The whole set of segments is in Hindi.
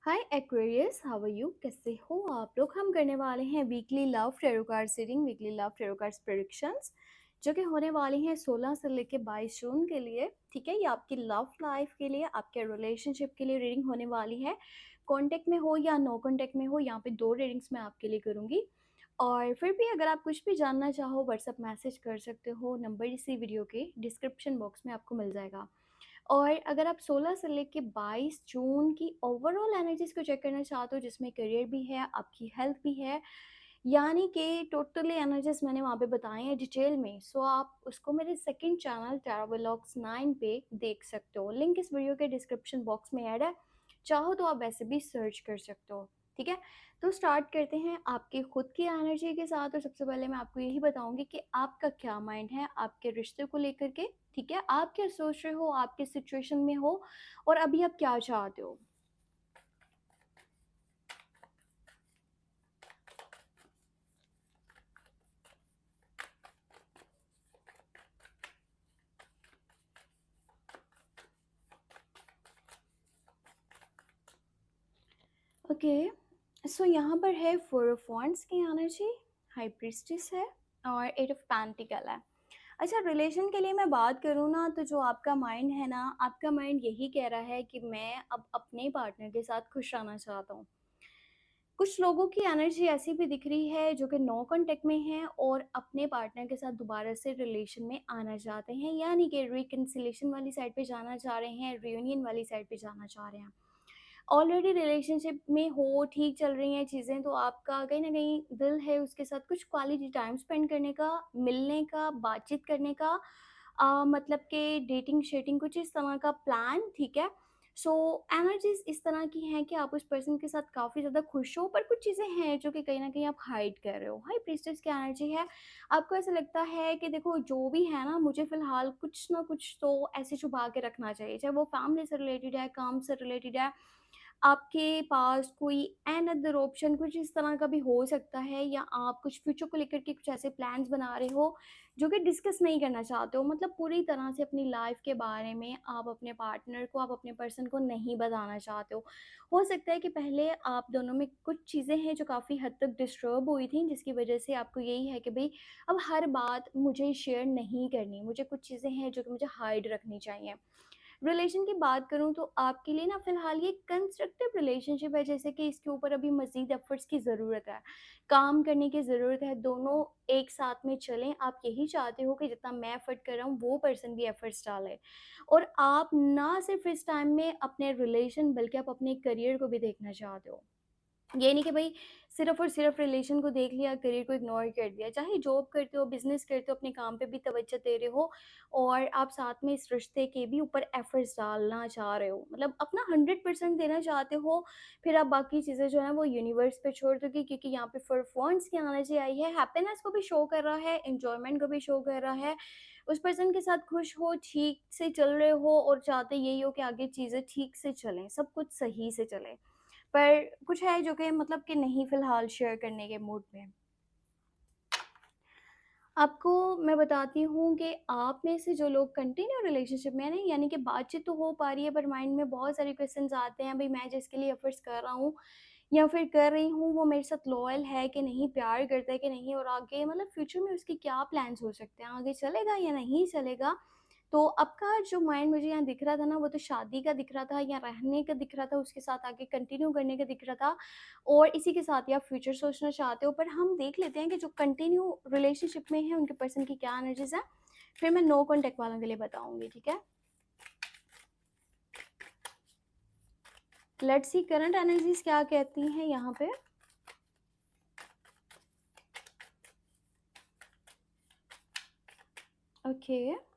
Hi Aquarius, how are you? कैसे हो आप लोग? हम करने वाले हैं weekly love tarot card reading, weekly love tarot card predictions, जो कि होने वाली हैं 16 से लेकर 22 जून के लिए। ठीक है, ये आपकी लव लाइफ के लिए, आपके रिलेशनशिप के लिए रीडिंग होने वाली है। कॉन्टेक्ट में हो या नो कॉन्टेक्ट में हो, यहाँ पे दो रीडिंग्स मैं आपके लिए करूँगी। और फिर भी अगर आप कुछ भी जानना चाहो, व्हाट्सअप मैसेज कर सकते हो। नंबर इसी वीडियो के डिस्क्रिप्शन बॉक्स में आपको मिल जाएगा। और अगर आप 16 से लेके 22 जून की ओवरऑल एनर्जीज को चेक करना चाहते हो, जिसमें करियर भी है, आपकी हेल्थ भी है, यानी कि टोटली एनर्जीज मैंने वहाँ पे बताए हैं डिटेल में, सो आप उसको मेरे सेकंड चैनल टैरोलॉग्स 9 पे देख सकते हो। लिंक इस वीडियो के डिस्क्रिप्शन बॉक्स में ऐड है, चाहो तो आप वैसे भी सर्च कर सकते हो। ठीक है, तो स्टार्ट करते हैं आपके खुद की एनर्जी के साथ। और सबसे पहले मैं आपको यही बताऊंगी कि आपका क्या माइंड है आपके रिश्ते को लेकर के। ठीक है, आप क्या सोच रहे हो, आप किस सिचुएशन में हो और अभी आप क्या चाहते हो। ओके, सो यहाँ पर है फोर ऑफ वॉन्ड्स की एनर्जी, हाई प्रीस्टिस है और एट ऑफ पेंटिकल है। अच्छा, रिलेशन के लिए मैं बात करूँ ना, तो जो आपका माइंड है ना, आपका माइंड यही कह रहा है कि मैं अब अपने पार्टनर के साथ खुश रहना चाहता हूँ। कुछ लोगों की एनर्जी ऐसी भी दिख रही है जो कि नो कांटेक्ट में है और अपने पार्टनर के साथ दोबारा से रिलेशन में आना चाहते हैं, यानी कि रिकन्सिलेशन वाली साइड पे जाना चाह रहे हैं, रियूनियन वाली साइड पे जाना चाह रहे हैं। ऑलरेडी रिलेशनशिप में हो, ठीक चल रही हैं चीज़ें, तो आपका कहीं ना कहीं दिल है उसके साथ कुछ क्वालिटी टाइम स्पेंड करने का, मिलने का, बातचीत करने का, मतलब कि डेटिंग शेटिंग कुछ इस तरह का प्लान। ठीक है, सो एनर्जीज इस तरह की हैं कि आप उस पर्सन के साथ काफ़ी ज़्यादा खुश हो, पर कुछ चीज़ें हैं जो कि कहीं ना कहीं आप हाइड कर रहे हो। हाई प्रीस्टेस की एनर्जी है, आपको ऐसा लगता है कि देखो जो भी है ना, मुझे फ़िलहाल कुछ ना कुछ तो ऐसे छुपा के रखना चाहिए, चाहे वो फैमिली से रिलेटेड है, काम से रिलेटेड है, आपके पास कोई एन अदर ऑप्शन कुछ इस तरह का भी हो सकता है, या आप कुछ फ्यूचर को लेकर के कुछ ऐसे प्लान्स बना रहे हो जो कि डिस्कस नहीं करना चाहते हो। मतलब पूरी तरह से अपनी लाइफ के बारे में आप अपने पार्टनर को, आप अपने पर्सन को नहीं बताना चाहते हो सकता है कि पहले आप दोनों में कुछ चीज़ें हैं जो काफ़ी हद तक डिस्टर्ब हुई थी, जिसकी वजह से आपको यही है कि भाई अब हर बात मुझे शेयर नहीं करनी, मुझे कुछ चीज़ें हैं जो कि मुझे हाइड रखनी चाहिए। रिलेशन की बात करूँ तो आपके लिए ना फ़िलहाल ये कंस्ट्रक्टिव रिलेशनशिप है, जैसे कि इसके ऊपर अभी मज़ीद एफ़र्ट्स की ज़रूरत है, काम करने की ज़रूरत है, दोनों एक साथ में चलें। आप यही चाहते हो कि जितना मैं एफ़र्ट कर रहा हूँ वो पर्सन भी एफ़र्ट्स डाले, और आप ना सिर्फ़ इस टाइम में अपने रिलेशन बल्कि आप अपने करियर को भी देखना चाहते हो। ये नहीं कि भाई सिर्फ़ और सिर्फ़ रिलेशन को देख लिया, करियर को इग्नोर कर दिया। चाहे जॉब करते हो, बिज़नेस करते हो, अपने काम पे भी तवज्जो दे रहे हो और आप साथ में इस रिश्ते के भी ऊपर एफ़र्ट्स डालना चाह रहे हो, मतलब अपना 100% देना चाहते हो, फिर आप बाकी चीज़ें जो हैं वो यूनिवर्स पे छोड़ दोगे, क्योंकि यहाँ पे फॉर वन्स की एनर्जी आई है। हैप्पीनेस को भी शो कर रहा है, एन्जॉयमेंट को भी शो कर रहा है। उस पर्सन के साथ खुश हो, ठीक से चल रहे हो और चाहते यही हो कि आगे चीज़ें ठीक से चलें, सब कुछ सही से चले। पर कुछ है जो कि मतलब कि नहीं फ़िलहाल शेयर करने के मूड में। आपको मैं बताती हूँ कि आप में से जो लोग कंटिन्यू रिलेशनशिप में है ना, यानी कि बातचीत तो हो पा रही है, पर माइंड में बहुत सारे क्वेश्चंस आते हैं, भई मैं जिसके लिए एफ़र्ट्स कर रहा हूँ या फिर कर रही हूँ, वो मेरे साथ लॉयल है कि नहीं, प्यार करता है कि नहीं, और आगे मतलब फ्यूचर में उसके क्या प्लान्स हो सकते हैं, आगे चलेगा या नहीं चलेगा। तो आपका जो माइंड मुझे यहाँ दिख रहा था ना, वो तो शादी का दिख रहा था या रहने का दिख रहा था, उसके साथ आगे कंटिन्यू करने का दिख रहा था, और इसी के साथ ही आप फ्यूचर सोचना चाहते हो। पर हम देख लेते हैं कि जो कंटिन्यू रिलेशनशिप में है उनके पर्सन की क्या एनर्जीज है, फिर मैं नो कॉन्टेक्ट वालों के लिए बताऊंगी। ठीक है, लेट्स सी करंट एनर्जीज क्या कहती हैं यहाँ पे। ओके,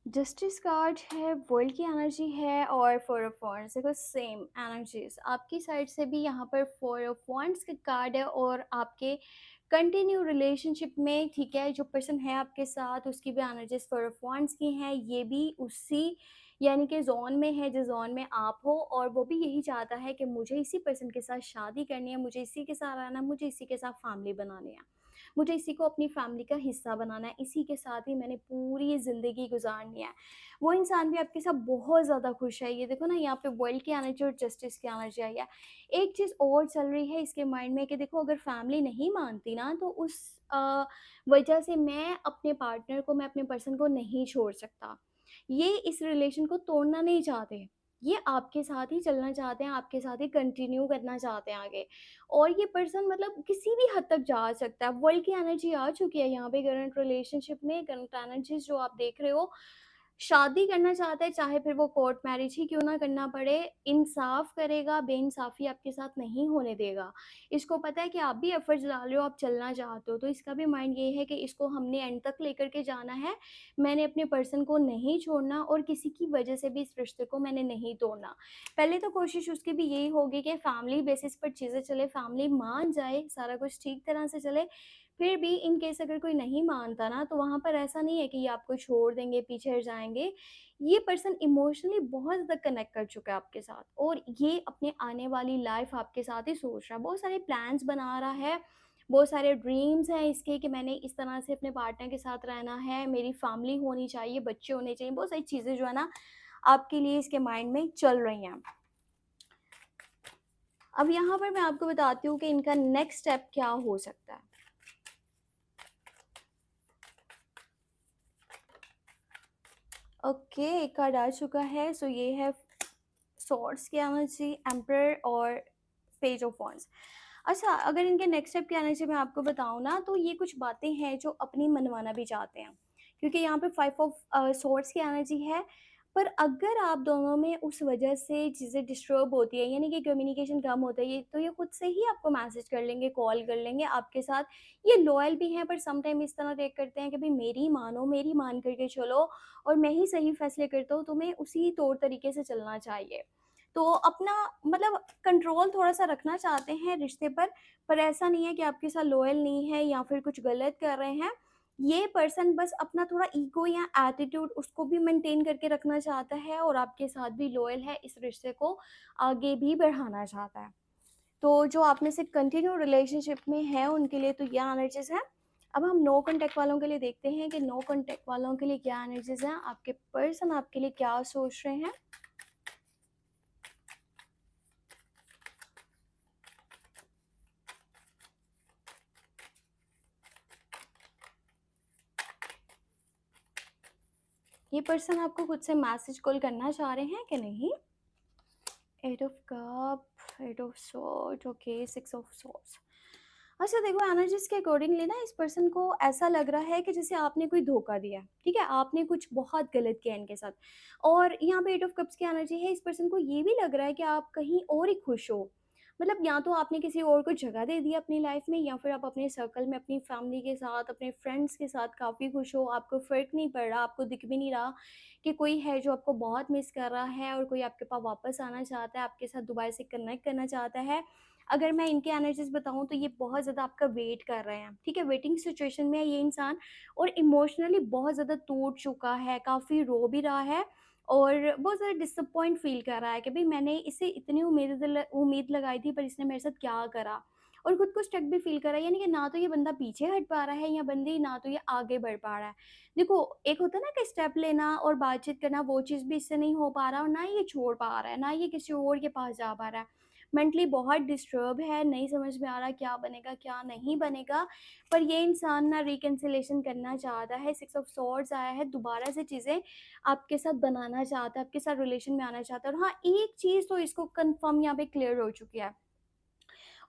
जस्टिस कार्ड है, वर्ल्ड की एनर्जी है और फोर ऑफ वॉन्ड्स। देखो सेम एनर्जीज आपकी साइड से भी यहाँ पर फोर ऑफ वॉन्ड्स का कार्ड है, और आपके कंटिन्यू रिलेशनशिप में, ठीक है, जो पर्सन है आपके साथ उसकी भी एनर्जीज फोर ऑफ वॉन्ड्स की हैं। ये भी उसी यानी कि जोन में है जिस जोन में आप हो, और वो भी यही चाहता है कि मुझे इसी पर्सन के साथ शादी करनी है, मुझे इसी के साथ रहना है, मुझे इसी के साथ फैमिली बनानी है। मुझे इसी को अपनी फैमिली का हिस्सा बनाना है, इसी के साथ ही मैंने पूरी ज़िंदगी गुज़ारनी है। वो इंसान भी आपके साथ बहुत ज़्यादा खुश है। ये देखो ना, यहाँ पे वर्ल्ड की एनर्जी और जस्टिस की एनर्जी आई है। एक चीज़ और चल रही है इसके माइंड में कि देखो, अगर फैमिली नहीं मानती ना, तो उस वजह से मैं अपने पार्टनर को, मैं अपने पर्सन को नहीं छोड़ सकता। ये इस रिलेशन को तोड़ना नहीं चाहते। ये आपके साथ ही चलना चाहते हैं, आपके साथ ही कंटिन्यू करना चाहते हैं आगे। और ये पर्सन मतलब किसी भी हद तक जा सकता है। वर्ल्ड की एनर्जी आ चुकी है यहाँ पे करंट रिलेशनशिप में। करंट एनर्जीज़ जो आप देख रहे हो, शादी करना चाहता है, चाहे फिर वो कोर्ट मैरिज ही क्यों ना करना पड़े, इंसाफ करेगा, बेइंसाफ़ी आपके साथ नहीं होने देगा। इसको पता है कि आप भी एफ़र्ट्स डाल रहे हो, आप चलना चाहते हो, तो इसका भी माइंड ये है कि इसको हमने एंड तक लेकर के जाना है। मैंने अपने पर्सन को नहीं छोड़ना और किसी की वजह से भी इस रिश्ते को मैंने नहीं तोड़ना। पहले तो कोशिश उसकी भी यही होगी कि फैमिली बेसिस पर चीज़ें चले, फैमिली मान जाए, सारा कुछ ठीक तरह से चले। फिर भी इन केस अगर कोई नहीं मानता ना, तो वहाँ पर ऐसा नहीं है कि ये आपको छोड़ देंगे, पीछे हट जाएँगे। ये पर्सन इमोशनली बहुत ज़्यादा कनेक्ट कर चुका है आपके साथ, और ये अपने आने वाली लाइफ़ आपके साथ ही सोच रहा है। बहुत सारे प्लान्स बना रहा है, बहुत सारे ड्रीम्स हैं इसके कि मैंने इस तरह से अपने पार्टनर के साथ रहना है, मेरी फैमिली होनी चाहिए, बच्चे होने चाहिए। बहुत सारी चीज़ें जो है ना, आपके लिए इसके माइंड में चल रही हैं। अब यहाँ पर मैं आपको बताती हूँ कि इनका नेक्स्ट स्टेप क्या हो सकता है। ओके, एक कार्ड आ चुका है। सो ये है सॉर्ड्स की एनर्जी, एम्परर और पेज ऑफ वॉन्ड्स। अच्छा, अगर इनके नेक्स्ट स्टेप की एनर्जी मैं आपको बताऊँ ना, तो ये कुछ बातें हैं जो अपनी मनवाना भी चाहते हैं, क्योंकि यहाँ पे 5 ऑफ सॉर्ड्स की एनर्जी है। पर अगर आप दोनों में उस वजह से चीज़ें डिस्टर्ब होती है, यानी कि कम्युनिकेशन कम होता है, ये तो ये खुद से ही आपको मैसेज कर लेंगे, कॉल कर लेंगे आपके साथ। ये लॉयल भी हैं, पर सम टाइम इस तरह रिएक्ट करते हैं कि भई मेरी मानो, मेरी मान करके चलो, और मैं ही सही फैसले करता हूँ, तुम्हें उसी तौर तरीके से चलना चाहिए। तो अपना मतलब कंट्रोल थोड़ा-सा रखना चाहते हैं रिश्ते पर ऐसा नहीं है कि आपके साथ लॉयल नहीं है या फिर कुछ गलत कर रहे हैं। ये पर्सन बस अपना थोड़ा ईगो या एटीट्यूड उसको भी मेंटेन करके रखना चाहता है, और आपके साथ भी लॉयल है, इस रिश्ते को आगे भी बढ़ाना चाहता है। तो जो आप में से कंटिन्यू रिलेशनशिप में हैं, उनके लिए तो ये एनर्जीज़ हैं। अब हम नो कॉन्टैक्ट वालों के लिए देखते हैं कि नो कॉन्टैक्ट वालों के लिए क्या एनर्जीज़ हैं, आपके पर्सन आपके लिए क्या सोच रहे हैं। ये पर्सन आपको खुद से मैसेज कॉल करना चाह रहे हैं कि नहीं? 8 of cup, 8 of sword, okay, 6 of swords. अच्छा देखो, एनर्जीज़ के अकॉर्डिंगली ना, इस पर्सन को ऐसा लग रहा है कि जैसे आपने कोई धोखा दिया है, ठीक है? आपने कुछ बहुत गलत किया इनके साथ, और यहाँ पे 8 ऑफ कप्स की एनर्जी है। इस पर्सन को ये भी लग रहा है कि आप कहीं और ही खुश हो। मतलब या तो आपने किसी और को जगह दे दी अपनी लाइफ में, या फिर आप अपने सर्कल में अपनी फैमिली के साथ, अपने फ्रेंड्स के साथ काफ़ी खुश हो। आपको फ़र्क नहीं पड़ रहा, आपको दिख भी नहीं रहा कि कोई है जो आपको बहुत मिस कर रहा है, और कोई आपके पास वापस आना चाहता है, आपके साथ दोबारा से कनेक्ट करना चाहता है। अगर मैं इनके एनर्जीज़ बताऊँ, तो ये बहुत ज़्यादा आपका वेट कर रहे हैं, ठीक है? वेटिंग सिचुएशन में है ये इंसान, और इमोशनली बहुत ज़्यादा टूट चुका है, काफ़ी रो भी रहा है, और बहुत ज़्यादा डिसअपॉइंट फ़ील कर रहा है कि भई मैंने इससे इतनी उम्मीद लगाई थी, पर इसने मेरे साथ क्या करा? और खुद को स्टक भी फ़ील कर रहा है, यानी कि ना तो ये बंदा पीछे हट पा रहा है, या बंदी ना तो ये आगे बढ़ पा रहा है। देखो, एक होता है ना कि स्टेप लेना और बातचीत करना, वो चीज़ भी इससे नहीं हो पा रहा, और ना ये छोड़ पा रहा है, ना ये किसी और के पास जा पा रहा है। मेंटली बहुत डिस्टर्ब है, नहीं समझ में आ रहा क्या बनेगा, क्या नहीं बनेगा। पर ये इंसान ना रिकन्सिलिएशन करना चाहता है, 6 ऑफ सॉर्ड्स आया है, दोबारा से चीज़ें आपके साथ बनाना चाहता है, आपके साथ रिलेशन में आना चाहता है। और हाँ, एक चीज़ तो इसको कन्फर्म यहाँ पे क्लियर हो चुकी है,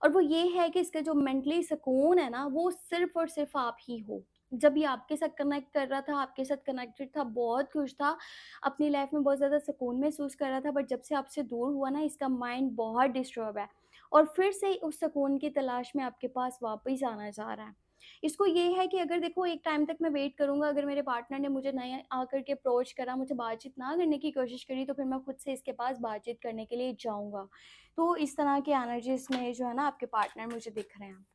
और वो ये है कि इसका जो मेंटली सुकून है ना, वो सिर्फ़ और सिर्फ़ आप ही हो। जब ये आपके साथ कनेक्ट कर रहा था, आपके साथ कनेक्टेड था, बहुत खुश था, अपनी लाइफ़ में बहुत ज़्यादा सुकून महसूस कर रहा था, बट जब से आपसे दूर हुआ ना, इसका माइंड बहुत डिस्टर्ब है, और फिर से उस सुकून की तलाश में आपके पास वापस आना चाह रहा है। इसको ये है कि अगर देखो, एक टाइम तक मैं वेट करूँगा, अगर मेरे पार्टनर ने मुझे नहीं आकर के अप्रोच करा, मुझे बातचीत ना करने की कोशिश करी, तो फिर मैं खुद से इसके पास बातचीत करने के लिए जाऊँगा। तो इस तरह की एनर्जीज़ में जो है ना, आपके पार्टनर मुझे दिख रहे हैं।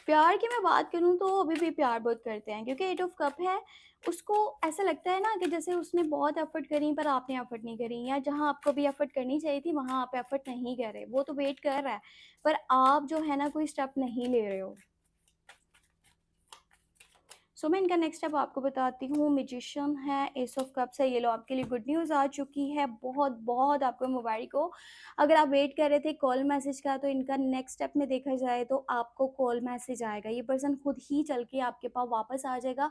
प्यार की मैं बात करूँ तो अभी भी प्यार बहुत करते हैं, क्योंकि 8 ऑफ कप है, उसको ऐसा लगता है ना कि जैसे उसने बहुत एफ़र्ट करी पर आपने एफ़र्ट नहीं करी, या जहाँ आपको भी एफ़र्ट करनी चाहिए थी वहाँ आप एफ़र्ट नहीं कर रहे। वो तो वेट कर रहा है, पर आप जो है ना कोई स्टेप नहीं ले रहे हो। सो मैं इनका नेक्स्ट स्टेप आपको बताती हूँ। मैजिशियन है, एस ऑफ कप्स है। ये लो आपके लिए गुड न्यूज़ आ चुकी है, बहुत बहुत आपको मुबारक हो। अगर आप वेट कर रहे थे कॉल मैसेज का, तो इनका नेक्स्ट स्टेप में देखा जाए तो आपको कॉल मैसेज आएगा। ये पर्सन खुद ही चल के आपके पास वापस आ जाएगा,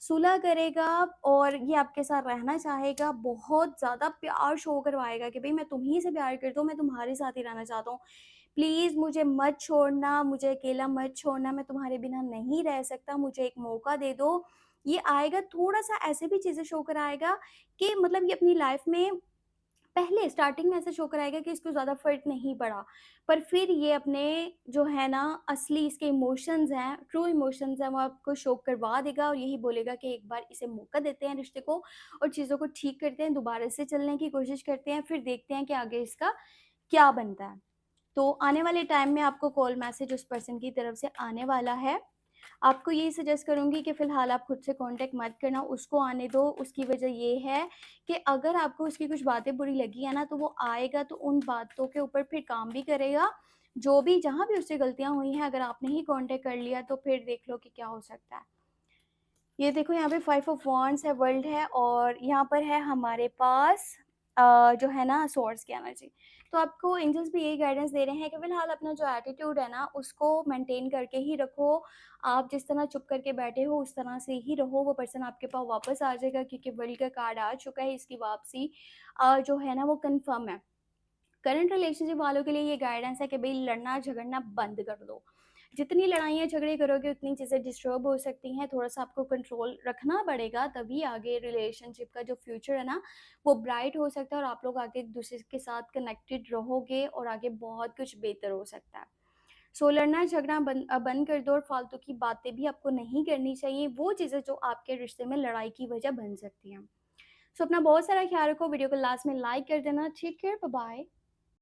सुलह करेगा और ये आपके साथ रहना चाहेगा। बहुत ज़्यादा प्यार शो करवाएगा कि भाई मैं तुम्हीं से प्यार करता हूँ, मैं तुम्हारे साथ ही रहना चाहता हूँ। प्लीज़ मुझे मत छोड़ना, मुझे अकेला मत छोड़ना, मैं तुम्हारे बिना नहीं रह सकता, मुझे एक मौका दे दो। ये आएगा, थोड़ा-सा ऐसे भी चीज़ें शो कराएगा कि मतलब ये अपनी लाइफ़ में पहले स्टार्टिंग में ऐसा शो कराएगा कि इसको ज़्यादा फ़र्क नहीं पड़ा, पर फिर ये अपने जो है ना असली इसके इमोशंस हैं, ट्रू इमोशंस हैं, वो आपको शो करवा देगा और यही बोलेगा कि एक बार इसे मौका देते हैं रिश्ते को और चीज़ों को ठीक करते हैं, दोबारा से चलने की कोशिश करते हैं, फिर देखते हैं कि आगे इसका क्या बनता है। तो आने वाले टाइम में आपको कॉल मैसेज उस पर्सन की तरफ से आने वाला है। आपको यही सजेस्ट करूँगी कि फ़िलहाल आप खुद से कॉन्टैक्ट मत करना, उसको आने दो। उसकी वजह ये है कि अगर आपको उसकी कुछ बातें बुरी लगी है ना, तो वो आएगा तो उन बातों के ऊपर फिर काम भी करेगा। जो भी जहाँ भी उससे गलतियाँ हुई हैं, अगर आपने ही कॉन्टैक्ट कर लिया तो फिर देख लो कि क्या हो सकता है। ये देखो यहाँ पे 5 ऑफ वांड्स है, वर्ल्ड है और यहाँ पर है हमारे पास जो है ना स्वॉर्ड्स की एनर्जी। तो आपको एंजल्स भी यही गाइडेंस दे रहे हैं कि फ़िलहाल अपना जो एटीट्यूड है ना उसको मेंटेन करके ही रखो। आप जिस तरह चुप करके बैठे हो उस तरह से ही रहो, वो पर्सन आपके पास वापस आ जाएगा क्योंकि वर्ल्ड का कार्ड आ चुका है, इसकी वापसी जो है ना वो कन्फर्म है। करंट रिलेशनशिप वालों के लिए ये गाइडेंस है कि भई लड़ना झगड़ना बंद कर दो। जितनी लड़ाइयाँ झगड़े करोगे उतनी चीज़ें डिस्टर्ब हो सकती हैं, थोड़ा-सा आपको कंट्रोल रखना पड़ेगा, तभी आगे रिलेशनशिप का जो फ्यूचर है ना, वो ब्राइट हो सकता है और आप लोग आगे एक-दूसरे के साथ कनेक्टेड रहोगे और आगे बहुत कुछ बेहतर हो सकता है। सो लड़ना झगड़ना बंद कर दो और फालतू की बातें भी आपको नहीं करनी चाहिए, वो चीज़ें जो आपके रिश्ते में लड़ाई की वजह बन सकती हैं। सो अपना बहुत सारा ख्याल रखो, वीडियो को लास्ट में लाइक कर देना। Take care, bye bye.